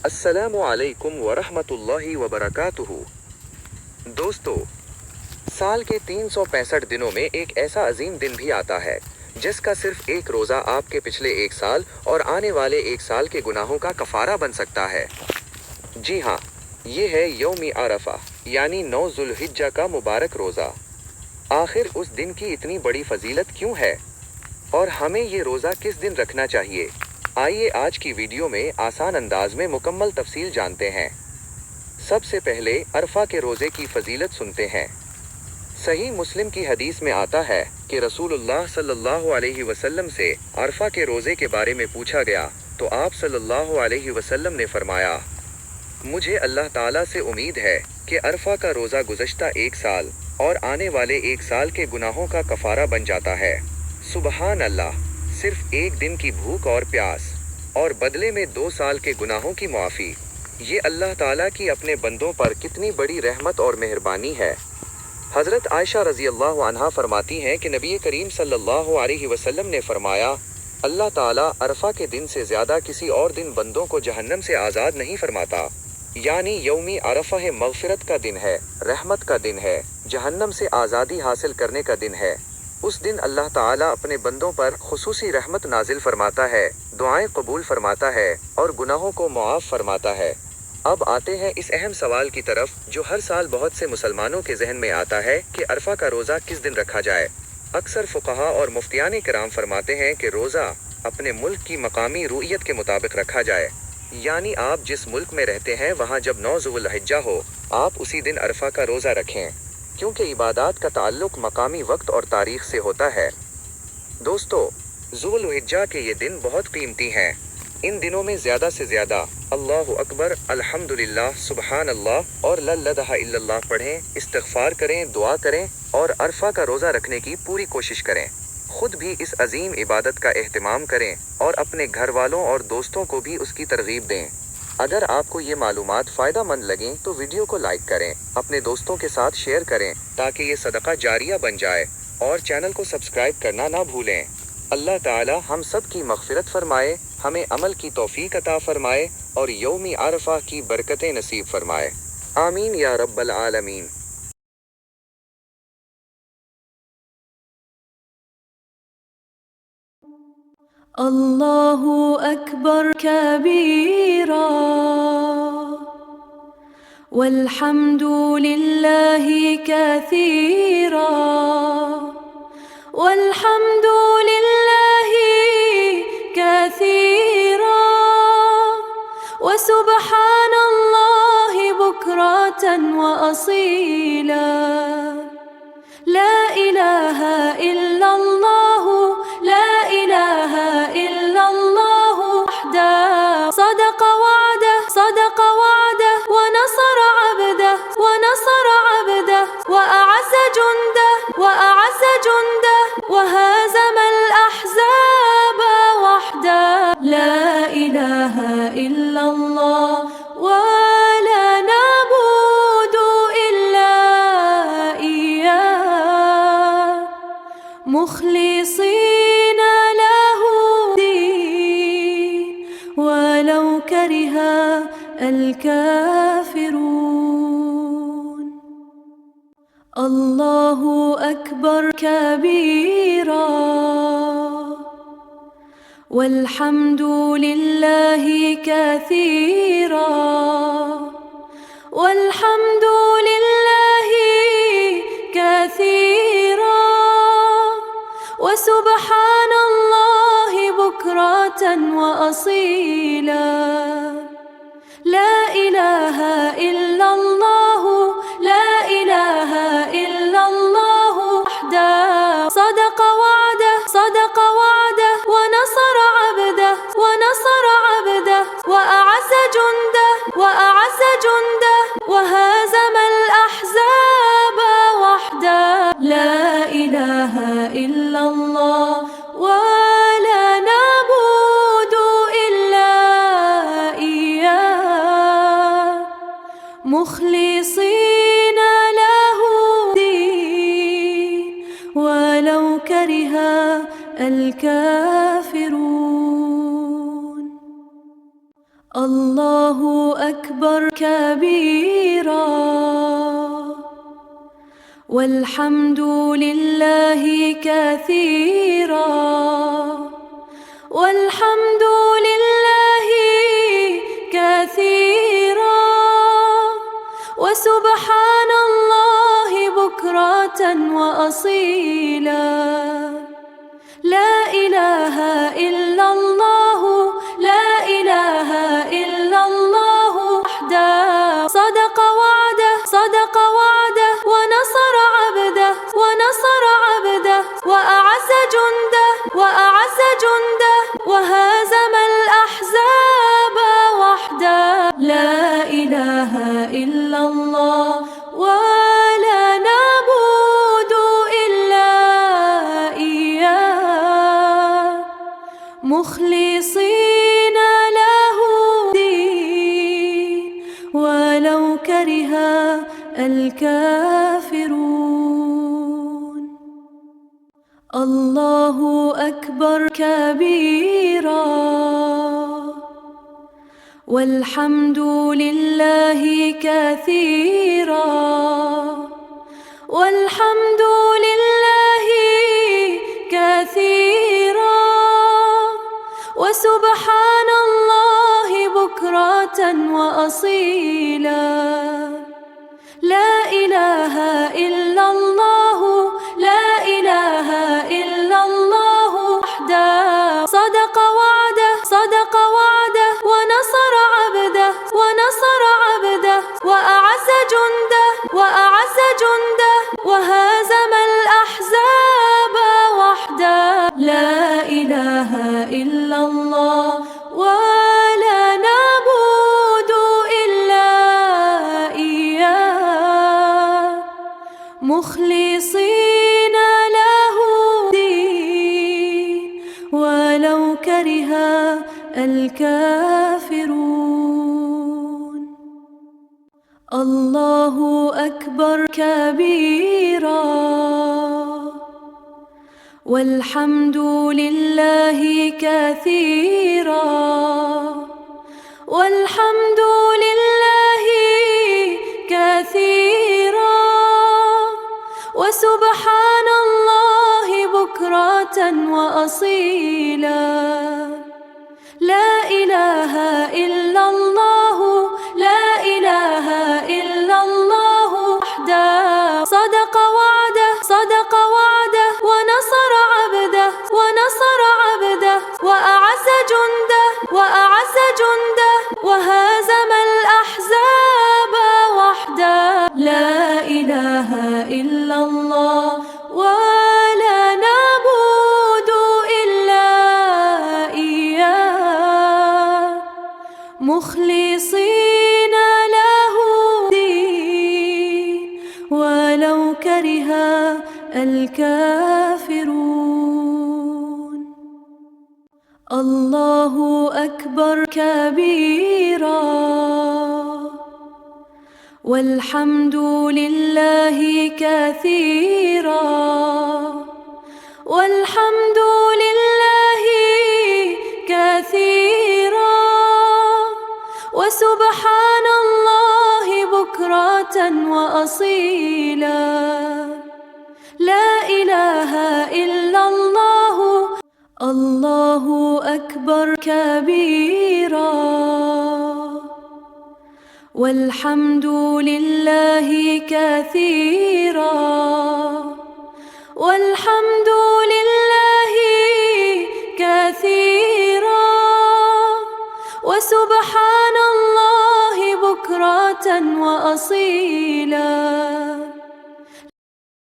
अस्सलामु अलैकुम वरहमतुल्लाहि वबरकातुहू। दोस्तों, साल के 365 दिनों में एक ऐसा अजीम दिन भी आता है जिसका सिर्फ एक रोज़ा आपके पिछले एक साल और आने वाले एक साल के गुनाहों का कफ़ारा बन सकता है। जी हाँ, ये है यौम अरफा यानी 9 ज़ुल्हिज्जा का मुबारक रोज़ा। आखिर उस दिन की इतनी बड़ी फजीलत क्यों है और हमें ये रोज़ा किस दिन रखना चाहिए? आइए आज की वीडियो में आसान अंदाज में मुकम्मल तफसील जानते हैं। सबसे पहले अरफा के रोज़े की फजीलत सुनते हैं। सही मुस्लिम की हदीस में आता है कि रसूलुल्लाह सल्लल्लाहु अलैहि वसल्लम से अरफा के रोज़े के बारे में पूछा गया तो आप सल्लल्लाहु अलैहि वसल्लम ने फरमाया, मुझे अल्लाह ताला से उम्मीद है कि अरफा का रोज़ा गुज़श्ता एक साल और आने वाले एक साल के गुनाहों का कफ़ारा बन जाता है। सुबहान अल्लाह, सिर्फ एक दिन की भूख और प्यास और बदले में 2 साल के गुनाहों की मुआफ़ी, ये अल्लाह ताला की अपने बंदों पर कितनी बड़ी रहमत और मेहरबानी है। हज़रत आयशा रज़ी अल्लाह अन्हा फरमाती हैं कि नबी करीम सल्लल्लाहु अलैहि वसल्लम ने फरमाया, अल्लाह ताला अरफा के दिन से ज़्यादा किसी और दिन बंदों को जहन्नम से आज़ाद नहीं फरमाता। यानी यौमी अरफा है, मग़फ़िरत का दिन है, रहमत का दिन है, जहन्नम से आज़ादी हासिल करने का दिन है। उस दिन अल्लाह ताला अपने बंदों पर खुसूसी रहमत नाजिल फरमाता है, दुआएं कबूल फरमाता है और गुनाहों को मुआफ़ फरमाता है। अब आते हैं इस अहम सवाल की तरफ जो हर साल बहुत से मुसलमानों के जहन में आता है कि अरफा का रोज़ा किस दिन रखा जाए। अक्सर फ़ुक़हा और मुफ्तियान किराम फरमाते हैं कि रोज़ा अपने मुल्क की मकामी रूइयत के मुताबिक रखा जाए, यानी आप जिस मुल्क में रहते हैं वहाँ जब 9 ज़ुल्हिज्जा हो आप उसी दिन अरफा का रोज़ा रखें, क्योंकि इबादत का ताल्लुक मकामी वक्त और तारीख़ से होता है। दोस्तों, ज़ुल्हिज्जा के ये दिन बहुत कीमती हैं। इन दिनों में ज़्यादा से ज़्यादा अल्लाहु अकबर, अल्हम्दुलिल्लाह, सुबहान अल्लाह और ला इलाहा इल्लल्लाह पढ़ें, इस्तिग़फ़ार करें, दुआ करें और अरफा का रोज़ा रखने की पूरी कोशिश करें। खुद भी इस अजीम इबादत का एहतमाम करें और अपने घर वालों और दोस्तों को भी उसकी तरगीब दें। अगर आपको ये मालूमात फ़ायदा मंद लगें तो वीडियो को लाइक करें, अपने दोस्तों के साथ शेयर करें ताकि ये सदका जारिया बन जाए और चैनल को सब्सक्राइब करना ना भूलें। अल्लाह ताला हम सब की मग़फ़िरत फ़रमाए, हमें अमल की तौफ़ीक़ अता फ़रमाए और यौम अरफा की बरकतें नसीब फ़रमाए। आमीन या रब्बल आलमीन। अल्लाहु अकबर कबीरा वल्हम्दुलिल्लाहि कसीरा वल्हम्दुलिल्लाहि कसीरा वसुब्हानल्लाहि बुक्रतन व असीला। ला इलाहा इल्लल्लाहु, ला इलाहा इल्लल्लाहु वहदह, सदक़ वअदह, सदक़ वअदह व नसर अब्दह, व नसर अब्दह व अअज़्ज़ जुंदह, व अअज़्ज़ जुंदह व हज़मल अहज़ाब वहदह। ला इलाहा इल्लल्लाह व ला नअबुदु इल्ला इय्याह मुख़लिसीन लहु दीन वलौ करिहा अल-काफ़िरून। अल्लाहु अकबर कबीरा वल्हम्दुलिल्लाहि कसीरा वल्हम्दुलिल्लाहि कसीरा वसुब्हानल्लाहि बुक्रतन व असीला। ला इलाहा इल्लल्लाहु, ला इलाहा इल्लल्लाहु वहदह, सदक़ वअदह, सदक़ वअदह व नसर अब्दह, व नसर अब्दह व अअज़्ज़ जुंदह, व अअज़्ज़ जुंदह व हज़मल अहज़ाब वहदह। ला इलाहा इल्लल्लाह व ला नअबुदु इल्ला इय्याह मुख़लिसीन लहु दीन वलौ करिहा अल-काफ़िरून। الله أكبر كبيرا والحمد لله كثيرا والحمد لله كثيرا وسبحان الله بكرة وأصيلا لا إله إلا الله لا إله إلا الله وحده صدق وعده ونصر عبده وأعز جنده وهزم الأحزاب وحده لا إله إلا الله ولا نعبد إلا إياه مخلصين له الدين ولو كره الكافرون الله أكبر كبيرا والحمد لله كثيرا والحمد لله كثيرا وسبحان الله بكرة وأصيلا لا إله إلا الله لا إله إلا الله وحده صدق وعده ونصر عبده وأعز جنده وهزم الأحزاب وحده لا إله إلا الله ولا نعبد إلا إياه مخلصين له الدين ولو كره الكافرون الله أكبر كبيرا والحمد لله كثيرا والحمد لله كثيرا وسبحان الله بكرة وأصيلا لا إله إلا الله لا إله إلا الله وحده صدق وعده ونصر عبده وأعز جنده وهزم الأحزاب وحده لا إله إلا الله ولا نعبد إلا إياه مخلصين له الدين ولو كره الكافرون الله أكبر كبيرا والحمد لله كثيرا والحمد لله كثيرا وسبحان الله بكرة وأصيلا لا إله إلا الله الله أكبر كبيرا والحمد لله كثيرا والحمد لله كثيرا وسبحان الله بكرة وأصيلا